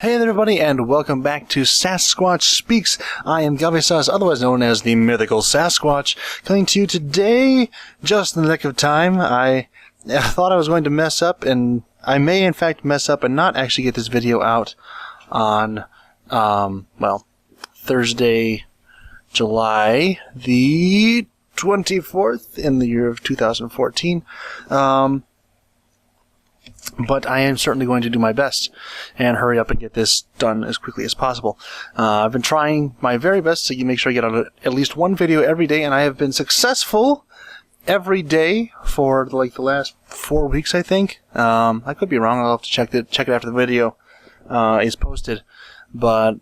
Hey there everybody, and welcome back to Sasquatch Speaks. I am Gavisas, otherwise known as the mythical Sasquatch, coming to you today just in the nick of time. I thought I was going to mess up, and I may in fact mess up and not actually get this video out on, Thursday, July the 24th in the year of 2014. But I am certainly going to do my best and hurry up and get this done as quickly as possible. I've been trying my very best to make sure I get out at least one video every day, and I have been successful every day for the last 4 weeks, I think. I could be wrong. I'll have to check it after the video is posted. But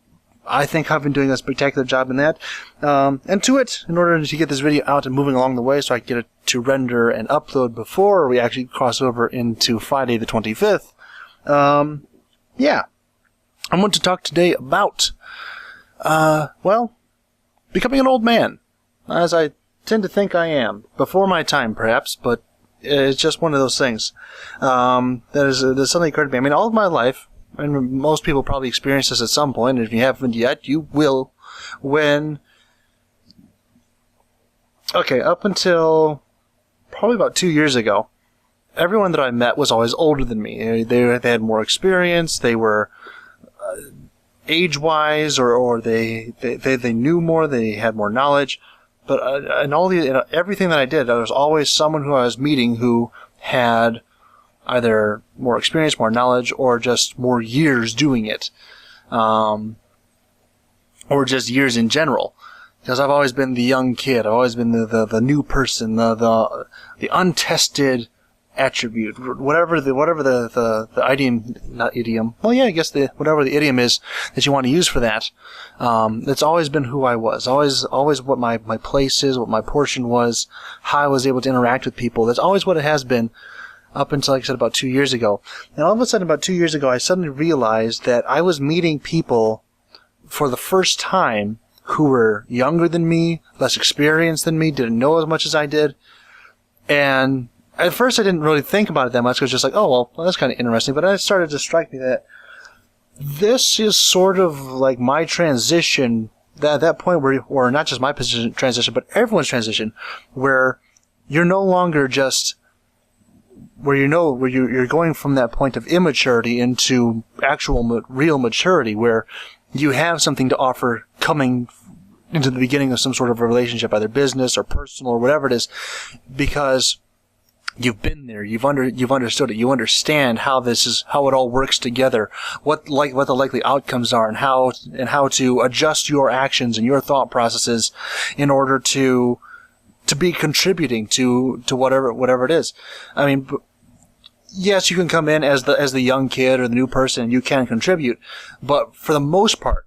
I think I've been doing a spectacular job in that. And to it, in order to get this video out and moving along the way so I can get it to render and upload before we actually cross over into Friday the 25th. I'm going to talk today about, becoming an old man, as I tend to think I am. Before my time, perhaps, but it's just one of those things. There's something occurred to me. I mean, all of my life, and most people probably experience this at some point, and if you haven't yet, you will, up until probably about 2 years ago, everyone that I met was always older than me. They had more experience, they were age-wise, or they knew more, they had more knowledge, but everything that I did, there was always someone who I was meeting who had either more experience, more knowledge, or just more years doing it. Or just years in general. Because I've always been the young kid. I've always been the new person, the untested attribute. Whatever the idiom, not idiom. Well, yeah, I guess whatever the idiom is that you want to use for that. It's always been who I was. Always what my place is, what my portion was, how I was able to interact with people. That's always what it has been. Up until, like I said, about 2 years ago. And all of a sudden, about 2 years ago, I suddenly realized that I was meeting people for the first time who were younger than me, less experienced than me, didn't know as much as I did. And at first, I didn't really think about it that much. I was just like, oh, well, that's kind of interesting. But it started to strike me that this is sort of like my transition, that point where not just my transition, but everyone's transition, where you're no longer just where you're going from that point of immaturity into actual real maturity, where you have something to offer coming into the beginning of some sort of a relationship, either business or personal or whatever it is, because you've been there, you've understood it, you understand how it all works together, what the likely outcomes are, and how to adjust your actions and your thought processes in order to be contributing to whatever it is. I mean, yes, you can come in as the young kid or the new person, and you can contribute, but for the most part,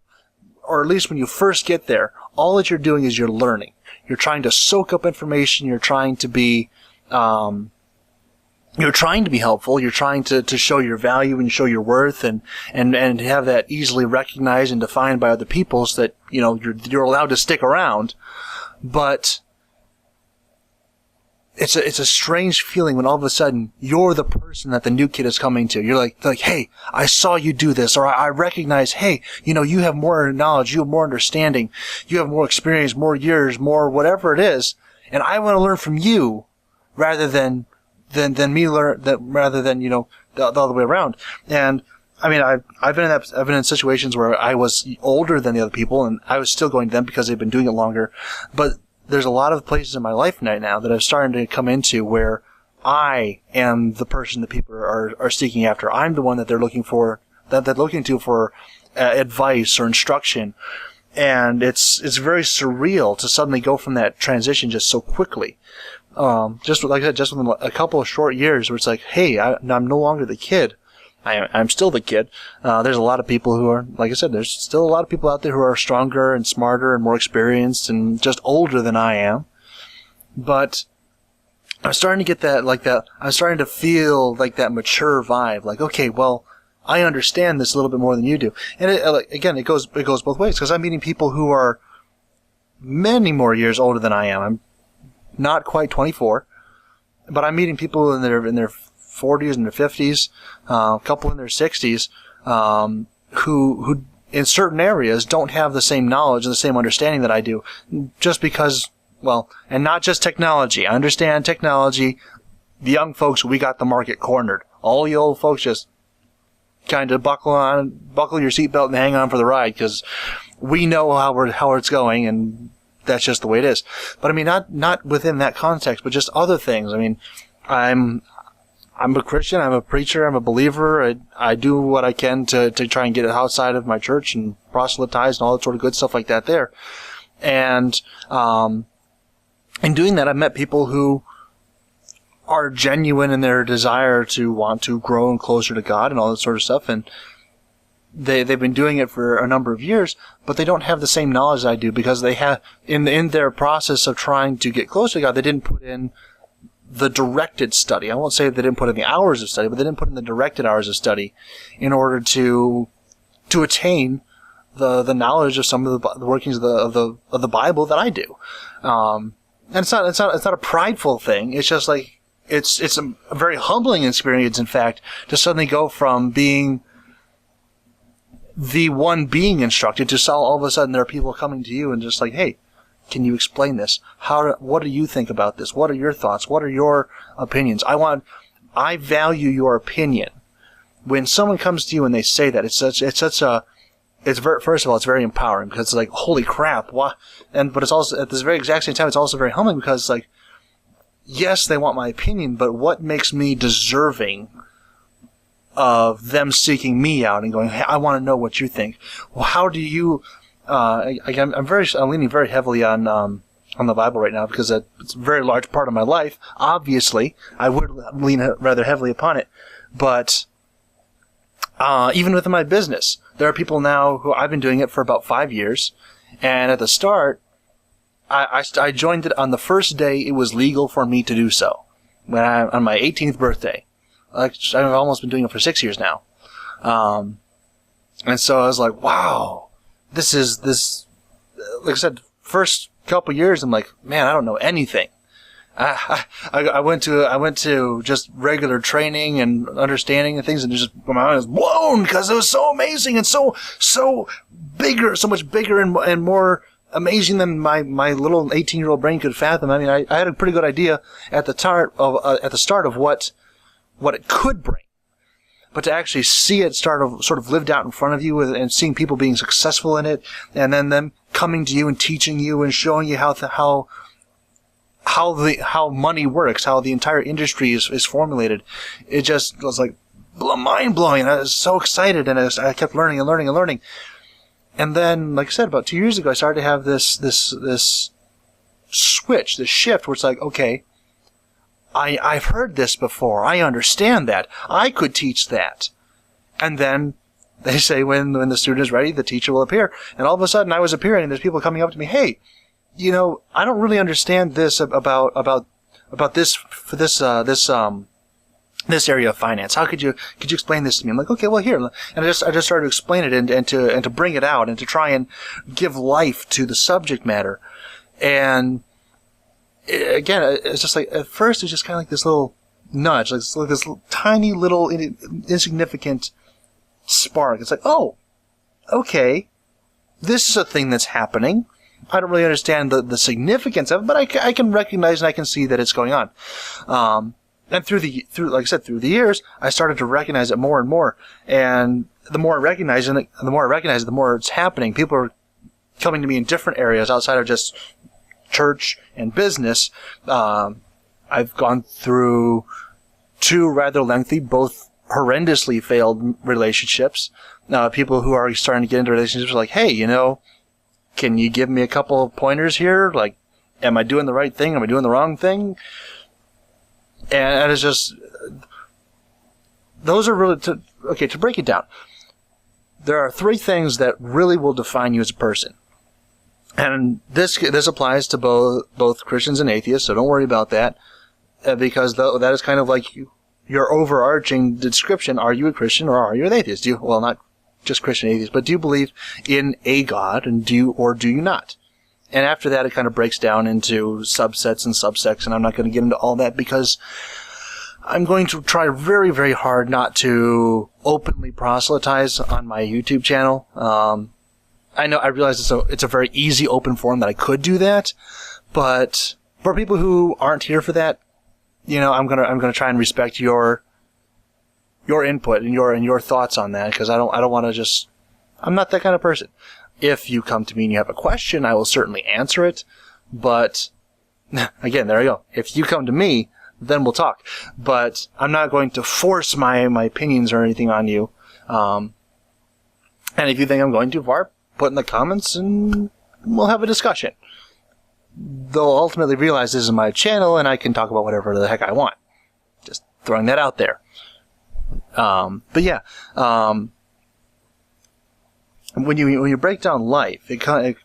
or at least when you first get there, all that you're doing is you're learning. You're trying to soak up information. You're trying to be helpful. You're trying to show your value and show your worth, and have that easily recognized and defined by other people, so that you're allowed to stick around. But it's a strange feeling when all of a sudden you're the person that the new kid is coming to. You're like, hey, I saw you do this, or I recognize, hey, you have more knowledge, you have more understanding, you have more experience, more years, more whatever it is, and I want to learn from you rather than me learn that, rather than the other way around. And I mean, I've been in situations where I was older than the other people, and I was still going to them because they've been doing it longer, but there's a lot of places in my life right now that I'm starting to come into where I am the person that people are seeking after. I'm the one that they're looking for, that they're looking to for advice or instruction. And it's very surreal to suddenly go from that transition just so quickly. Just like I said, just within a couple of short years, where it's like, hey, I'm no longer the kid. I'm still the kid. There's a lot of people who are, like I said, there's still a lot of people out there who are stronger and smarter and more experienced and just older than I am. But I'm starting to get that. I'm starting to feel like that mature vibe. Like, okay, well, I understand this a little bit more than you do. And it goes both ways, because I'm meeting people who are many more years older than I am. I'm not quite 24, but I'm meeting people in their 40s and their 50s, a couple in their 60s, who in certain areas don't have the same knowledge and the same understanding that I do, just because, well, and not just technology. I understand technology. The young folks, we got the market cornered. All you old folks just kind of buckle your seatbelt and hang on for the ride, because we know how it's going, and that's just the way it is. But I mean, not within that context, but just other things. I mean, I'm a Christian, I'm a preacher, I'm a believer. I do what I can to try and get it outside of my church and proselytize and all that sort of good stuff like that there. And in doing that, I've met people who are genuine in their desire to want to grow and closer to God and all that sort of stuff. And they've been doing it for a number of years, but they don't have the same knowledge I do, because they have, in their process of trying to get closer to God, they didn't put in the directed study. I won't say they didn't put in the hours of study, but they didn't put in the directed hours of study in order to attain the knowledge of some of the workings of the Bible that I do. And it's not a prideful thing. It's just like, it's a very humbling experience, in fact, to suddenly go from being the one being instructed to all of a sudden there are people coming to you and just like, hey, can you explain this? What do you think about this? What are your thoughts? What are your opinions? I value your opinion. When someone comes to you and they say that, first of all, it's very empowering, because it's like, holy crap, what? But it's also, at this very exact same time, it's also very humbling, because it's like, yes, they want my opinion, but what makes me deserving of them seeking me out and going, hey, I want to know what you think. Well, how do you? I'm leaning very heavily on the Bible right now, because it's a very large part of my life. Obviously, I would lean rather heavily upon it, but even within my business, there are people now who I've been doing it for about 5 years, and at the start, I joined it on the first day it was legal for me to do so, on my 18th birthday. I've almost been doing it for 6 years now. And so I was like, wow, this, like I said, first couple years, I'm like, man, I don't know anything. I went to just regular training and understanding and things, and just my mind was blown, because it was so amazing and so bigger, so much bigger and more amazing than my little 18-year-old brain could fathom. I mean, I had a pretty good idea at the start of what it could bring, but to actually see it sort of lived out in front of you, and seeing people being successful in it, and then them coming to you and teaching you and showing you how money works, how the entire industry is formulated, it just was like mind blowing. I was so excited, and I kept learning and learning and learning. And then, like I said, about 2 years ago, I started to have this switch, this shift, where it's like, okay, I've heard this before. I understand that. I could teach that. And then they say when the student is ready, the teacher will appear. And all of a sudden, I was appearing, and there's people coming up to me, hey, I don't really understand this about this area of finance. How could you explain this to me? I'm like, okay, well, here. And I just started to explain it and to bring it out and to try and give life to the subject matter. And again, it's just like, at first it's just kind of like this little nudge, like this tiny little insignificant spark. It's like, oh, okay, this is a thing that's happening. I don't really understand the significance of it, but I can recognize and I can see that it's going on. And like I said, through the years, I started to recognize it more and more. And the more I recognize it, the more it's happening. People are coming to me in different areas outside of just church and business. I've gone through 2 rather lengthy, both horrendously failed relationships. People who are starting to get into relationships are like, hey, can you give me a couple of pointers here? Like, am I doing the right thing? Am I doing the wrong thing? And it's just, those are really, to break it down, there are 3 things that really will define you as a person. And this applies to both Christians and atheists, so don't worry about that, because that is kind of like your overarching description. Are you a Christian or are you an atheist? Well, not just Christian atheist, but do you believe in a God, and do you not? And after that, it kind of breaks down into subsets and subsects, and I'm not going to get into all that, because I'm going to try very, very hard not to openly proselytize on my YouTube channel. I realize it's a very easy open forum that I could do that, but for people who aren't here for that, I'm gonna try and respect your input and your thoughts on that, because I don't want to I'm not that kind of person. If you come to me and you have a question, I will certainly answer it, but again, there I go. If you come to me, then we'll talk. But I'm not going to force my opinions or anything on you. And if you think I'm going too far, put in the comments and we'll have a discussion. They'll ultimately realize this is my channel and I can talk about whatever the heck I want. Just throwing that out there. But yeah, when you break down life, it kind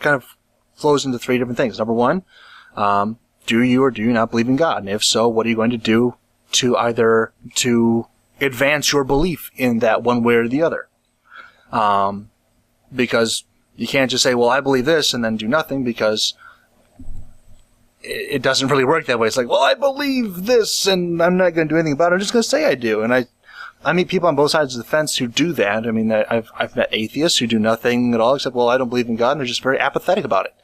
of flows into three different things. Number one, do you or do you not believe in God? And if so, what are you going to do to advance your belief in that one way or the other? Because you can't just say, well, I believe this, and then do nothing, because it doesn't really work that way. It's like, well, I believe this, and I'm not going to do anything about it. I'm just going to say I do. And I meet people on both sides of the fence who do that. I mean, I've met atheists who do nothing at all except, well, I don't believe in God, and they're just very apathetic about it.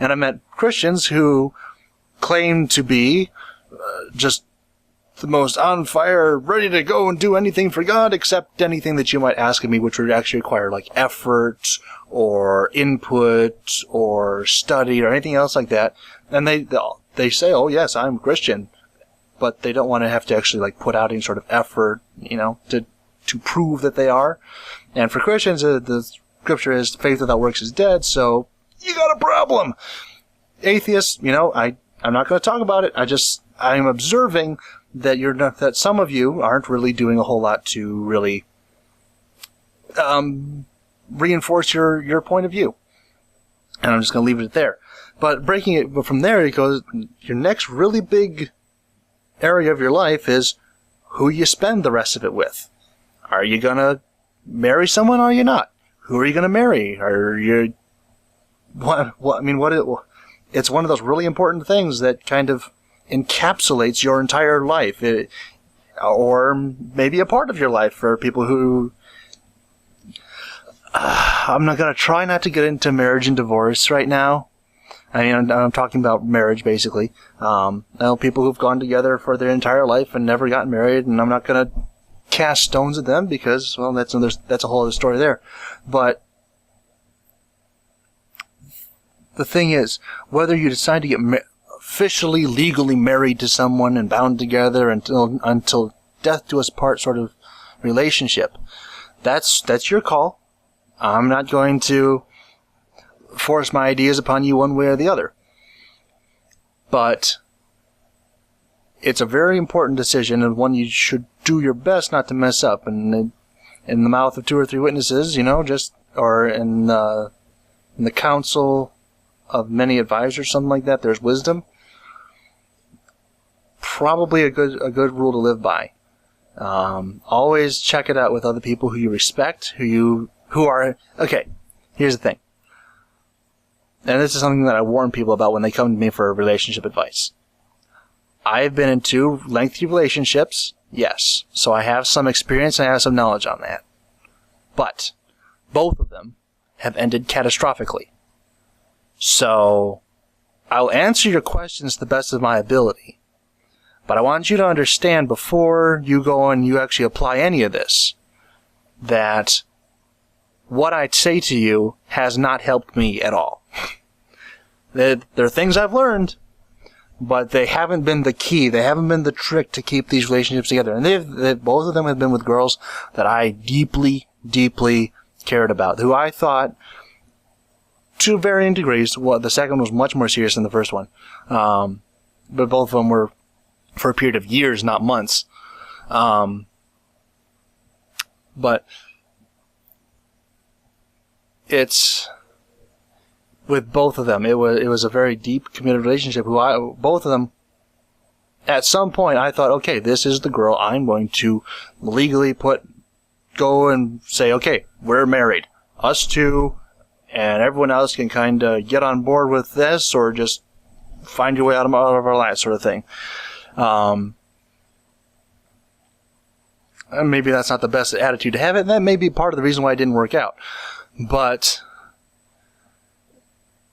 And I've met Christians who claim to be just the most on fire, ready to go and do anything for God, except anything that you might ask of me, which would actually require like effort or input or study or anything else like that. And they say, oh yes, I'm Christian, but they don't want to have to actually like put out any sort of effort, to prove that they are. And for Christians, the scripture is faith without works is dead. So you got a problem. Atheists, I'm not going to talk about it. I'm observing that some of you aren't really doing a whole lot to really reinforce your point of view. And I'm just going to leave it there. But from there, it goes, your next really big area of your life is who you spend the rest of it with. Are you going to marry someone or are you not? Who are you going to marry? Are you... It's one of those really important things that kind of encapsulates your entire life, or maybe a part of your life for people who... I'm not going to try not to get into marriage and divorce right now. I mean, I'm talking about marriage, basically. I know people who've gone together for their entire life and never gotten married, and I'm not going to cast stones at them because, well, that's a whole other story there. But the thing is, whether you decide to get officially, legally married to someone and bound together until death do us part sort of relationship, that's your call. I'm not going to force my ideas upon you one way or the other. But it's a very important decision, and one you should do your best not to mess up. And in the mouth of two or three witnesses, or in the counsel of many advisors, something like that, there's wisdom. Probably a good rule to live by. Always check it out with other people who you respect, who are... Okay, here's the thing. And this is something that I warn people about when they come to me for relationship advice. I've been in 2 lengthy relationships, yes. So I have some experience and I have some knowledge on that. But both of them have ended catastrophically. So I'll answer your questions to the best of my ability. But I want you to understand before you go and you actually apply any of this, that what I say to you has not helped me at all. There are things I've learned, but they haven't been the key. They haven't been the trick to keep these relationships together. And both of them have been with girls that I deeply, deeply cared about, who I thought, to varying degrees, the second was much more serious than the first one. But both of them were for a period of years, not months. But it's... with both of them, it was a very deep, committed relationship. Both of them, at some point, I thought, okay, this is the girl I'm going to legally go and say, okay, we're married, us two, and everyone else can kind of get on board with this, or just find your way out of our lives, sort of thing. maybe that's not the best attitude to have, and that may be part of the reason why it didn't work out. But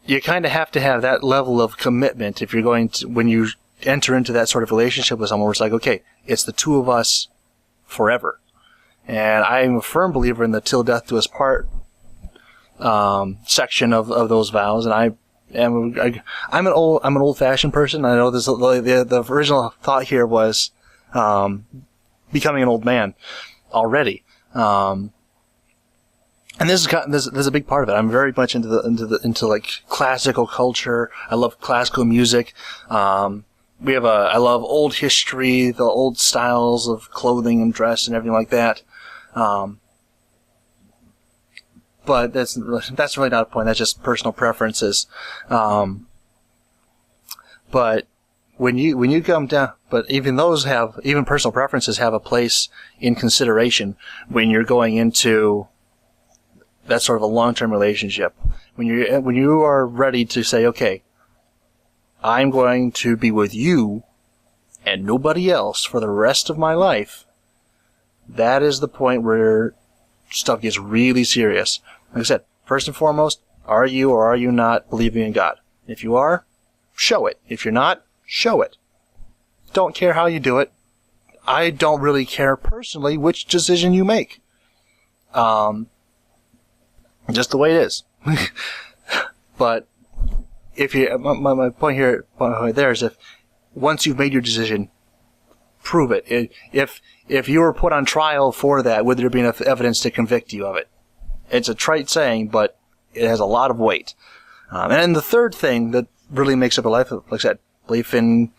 you kind of have to have that level of commitment if you're going to, when you enter into that sort of relationship with someone where it's like, okay, it's the two of us forever. And I'm a firm believer in the till death do us part section of those vows, and I'm an old-fashioned person. I know this, the original thought here was becoming an old man already. And this is a big part of it. I'm very much into like classical culture. I love classical music. I love old history, the old styles of clothing and dress and everything like that. But that's really not a point. That's just personal preferences. But when you come down, but even personal preferences have a place in consideration when you're going into that sort of a long-term relationship. When you are ready to say, okay, I'm going to be with you and nobody else for the rest of my life, that is the point where stuff gets really serious. Like I said, first and foremost, are you or are you not believing in God? If you are, show it. If you're not, show it. Don't care how you do it. I don't really care personally which decision you make. Just the way it is. But if you, my point here, there is if once you've made your decision, prove it. If you were put on trial for that, would there be enough evidence to convict you of it? It's a trite saying, but it has a lot of weight. And then the third thing that really makes up a life, like I said, belief in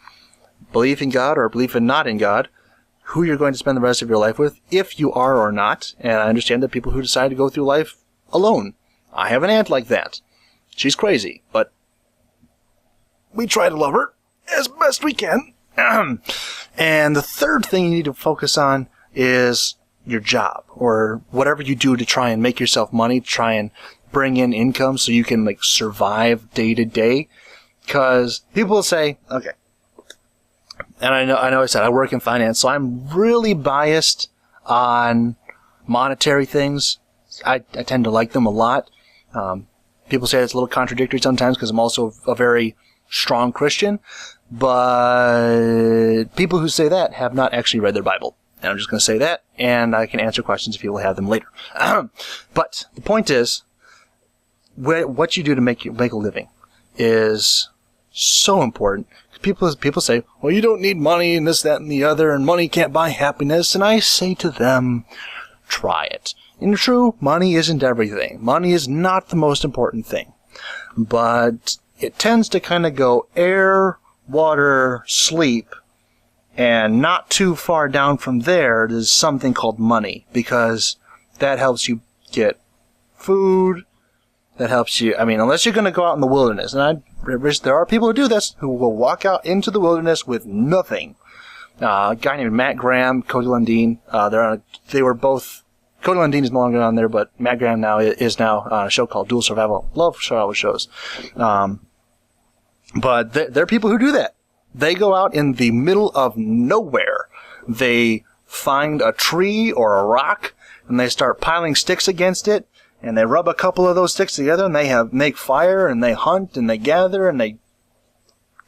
God or belief in not in God, who you're going to spend the rest of your life with, if you are or not. And I understand that people who decide to go through life alone. I have an aunt like that. She's crazy, but we try to love her as best we can. And the third thing you need to focus on is your job or whatever you do to try and make yourself money, to try and bring in income so you can like survive day to day. Because people will say, okay, and I know I said I work in finance, so I'm really biased on monetary things. I tend to like them a lot. People say it's a little contradictory sometimes because I'm also a very strong Christian. But people who say that have not actually read their Bible. And I'm just going to say that, and I can answer questions if people have them later. But the point is, what you do to make a living is so important. People say, well, you don't need money and this, that, and the other, and money can't buy happiness. And I say to them, try it. In true, money isn't everything. Money is not the most important thing. But it tends to kind of go air, water, sleep, and not too far down from there is something called money, because that helps you get food, that helps you, unless you're going to go out in the wilderness, and there are people who do this, who will walk out into the wilderness with nothing. A guy named Matt Graham, Cody Lundeen, they were both, Cody Lundeen is no longer on there, but Matt Graham is now on a show called Dual Survival. Love survival shows. But there are people who do that. They go out in the middle of nowhere. They find a tree or a rock, and they start piling sticks against it, and they rub a couple of those sticks together, and they make fire, and they hunt, and they gather, and they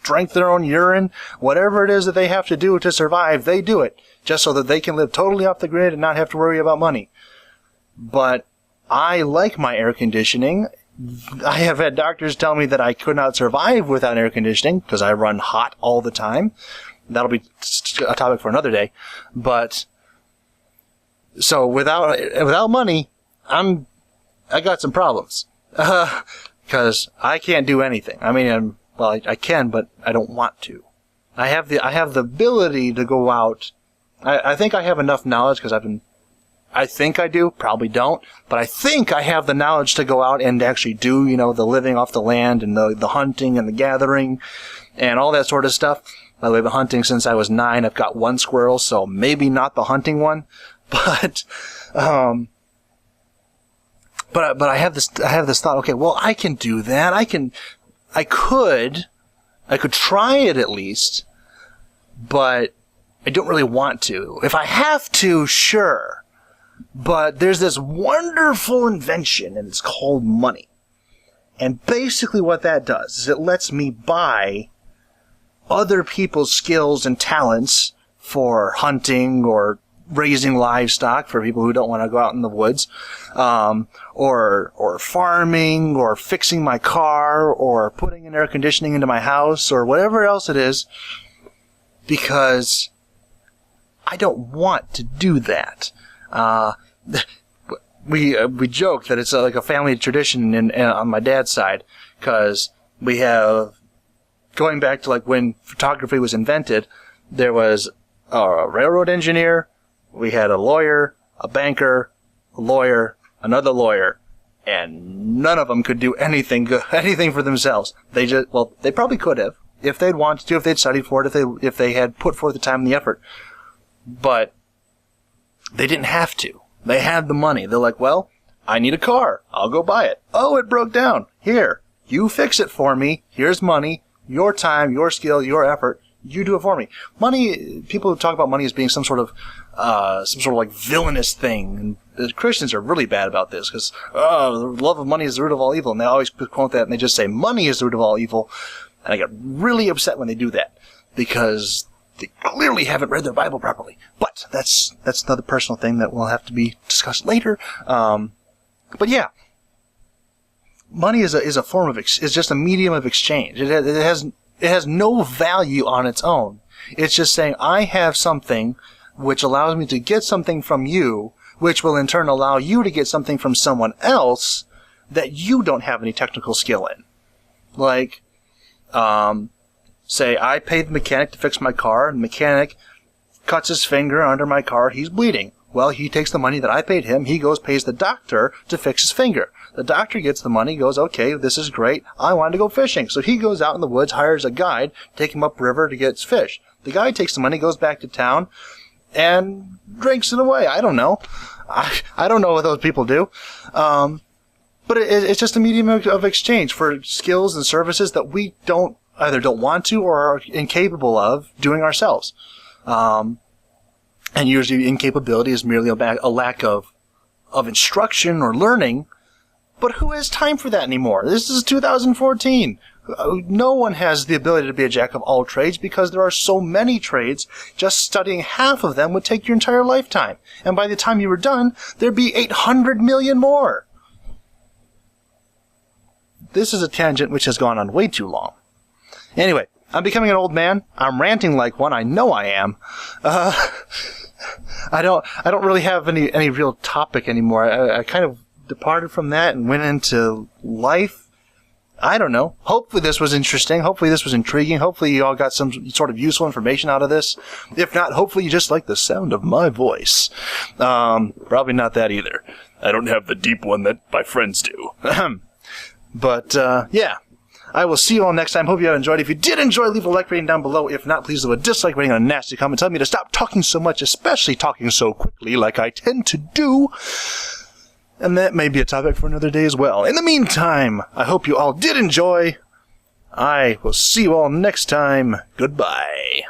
drink their own urine. Whatever it is that they have to do to survive, they do it, just so that they can live totally off the grid and not have to worry about money. But I like my air conditioning. I have had doctors tell me that I could not survive without air conditioning because I run hot all the time. That'll be a topic for another day. But so without money, I got some problems because I can't do anything. I can, but I don't want to. I have the ability to go out. I think I have enough knowledge because I think I do, probably don't, but I think I have the knowledge to go out and actually do, the living off the land and the hunting and the gathering and all that sort of stuff. By the way, I've been hunting since I was 9. I've got 1 squirrel, so maybe not the hunting one, but I have this thought, okay, well, I can do that. I could try it at least, but I don't really want to. If I have to, sure. But there's this wonderful invention, and it's called money. And basically what that does is it lets me buy other people's skills and talents for hunting or raising livestock for people who don't want to go out in the woods, or farming, or fixing my car, or putting an air conditioning into my house, or whatever else it is, because I don't want to do that. We joke that it's like a family tradition on my dad's side, because we have, going back to like when photography was invented, there was a railroad engineer, we had a lawyer, a banker, a lawyer, another lawyer, and none of them could do anything for themselves. They probably could have, if they'd wanted to, if they'd studied for it, if they had put forth the time and the effort. But they didn't have to. They had the money. They're like, well, I need a car. I'll go buy it. Oh, it broke down. Here, you fix it for me. Here's money, your time, your skill, your effort. You do it for me. Money, people talk about money as being some sort of like villainous thing. And the Christians are really bad about this because, the love of money is the root of all evil. And they always quote that and they just say money is the root of all evil. And I get really upset when they do that because they clearly haven't read their Bible properly. But that's another personal thing that will have to be discussed later. But yeah, money is a form of is just a medium of exchange. It has no value on its own. It's just saying I have something which allows me to get something from you, which will in turn allow you to get something from someone else that you don't have any technical skill in. Like, say I paid the mechanic to fix my car, and the mechanic cuts his finger under my car, he's bleeding. Well, he takes the money that I paid him, he goes pays the doctor to fix his finger. The doctor gets the money, goes, okay, this is great, I want to go fishing. So he goes out in the woods, hires a guide, take him upriver to get fish. The guy takes the money, goes back to town, and drinks it away. I don't know. I don't know what those people do. But it's just a medium of exchange for skills and services that we either don't want to or are incapable of doing ourselves. And usually incapability is merely a lack of instruction or learning. But who has time for that anymore? This is 2014. No one has the ability to be a jack of all trades because there are so many trades. Just studying half of them would take your entire lifetime. And by the time you were done, there'd be 800 million more. This is a tangent which has gone on way too long. Anyway, I'm becoming an old man. I'm ranting like one. I know I am. I don't really have any real topic anymore. I kind of departed from that and went into life. I don't know. Hopefully this was interesting. Hopefully this was intriguing. Hopefully you all got some sort of useful information out of this. If not, hopefully you just like the sound of my voice. Probably not that either. I don't have the deep one that my friends do. But, yeah. I will see you all next time. Hope you have enjoyed. If you did enjoy, leave a like rating down below. If not, please leave a dislike rating and a nasty comment. Tell me to stop talking so much, especially talking so quickly like I tend to do. And that may be a topic for another day as well. In the meantime, I hope you all did enjoy. I will see you all next time. Goodbye.